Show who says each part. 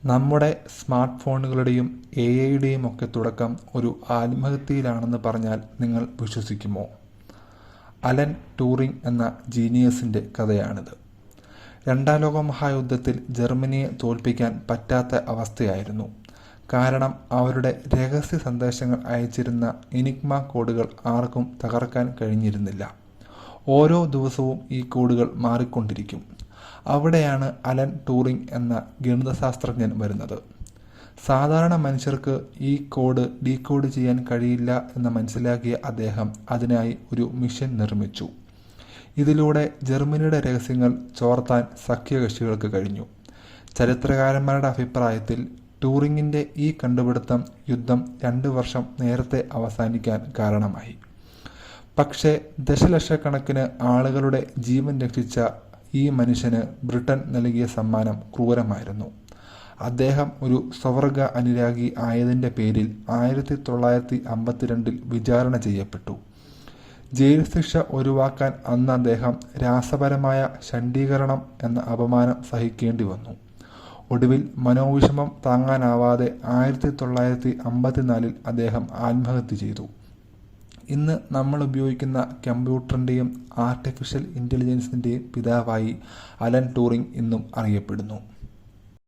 Speaker 1: നമ്മുടെ സ്മാർട്ട് ഫോണുകളുടെയും AI-യുടെയും ഒക്കെ തുടക്കം ഒരു ആത്മഹത്യയിലാണെന്ന് പറഞ്ഞാൽ നിങ്ങൾ വിശ്വസിക്കുമോ? അലൻ ട്യൂറിംഗ് എന്ന ജീനിയസിൻ്റെ കഥയാണിത്. രണ്ടാം ലോക മഹായുദ്ധത്തിൽ ജർമ്മനിയെ തോൽപ്പിക്കാൻ പറ്റാത്ത അവസ്ഥയായിരുന്നു. കാരണം അവരുടെ രഹസ്യ സന്ദേശങ്ങൾ അയച്ചിരുന്ന എനിഗ്മ കോഡുകൾ ആർക്കും തകർക്കാൻ കഴിഞ്ഞിരുന്നില്ല. ഓരോ ദിവസവും ഈ കോഡുകൾ മാറിക്കൊണ്ടിരിക്കും. അവിടെയാണ് അലൻ ട്യൂറിംഗ് എന്ന ഗണിതശാസ്ത്രജ്ഞൻ വരുന്നത്. സാധാരണ മനുഷ്യർക്ക് ഈ കോഡ് ഡീകോഡ് ചെയ്യാൻ കഴിയില്ല എന്ന് മനസ്സിലാക്കിയ അദ്ദേഹം അതിനായി ഒരു മിഷൻ നിർമ്മിച്ചു. ഇതിലൂടെ ജർമ്മനിയുടെ രഹസ്യങ്ങൾ ചോർത്താൻ സഖ്യകക്ഷികൾക്ക് കഴിഞ്ഞു. ചരിത്രകാരന്മാരുടെ അഭിപ്രായത്തിൽ ട്യൂറിങ്ങിൻ്റെ ഈ കണ്ടുപിടുത്തം യുദ്ധം 2 വർഷം നേരത്തെ അവസാനിക്കാൻ കാരണമായി. പക്ഷേ ദശലക്ഷക്കണക്കിന് ആളുകളുടെ ജീവൻ രക്ഷിച്ച ഈ മനുഷ്യന് ബ്രിട്ടൻ നൽകിയ സമ്മാനം ക്രൂരമായിരുന്നു. അദ്ദേഹം ഒരു സ്വവർഗ അനുരാഗി ആയതിൻ്റെ പേരിൽ 1952 വിചാരണ ചെയ്യപ്പെട്ടു. ജയിൽ ശിക്ഷ ഒഴിവാക്കാൻ അന്ന് അദ്ദേഹം രാസപരമായ ഷണ്ഡീകരണം എന്ന അപമാനം സഹിക്കേണ്ടി വന്നു. ഒടുവിൽ മനോവിഷമം താങ്ങാനാവാതെ 1954 അദ്ദേഹം ആത്മഹത്യ ചെയ്തു. ഇന്ന് നമ്മൾ ഉപയോഗിക്കുന്ന കമ്പ്യൂട്ടറിൻ്റെയും ആർട്ടിഫിഷ്യൽ ഇൻ്റലിജൻസിൻ്റെയും പിതാവായി അലൻ ട്യൂറിംഗ് ഇന്നും അറിയപ്പെടുന്നു.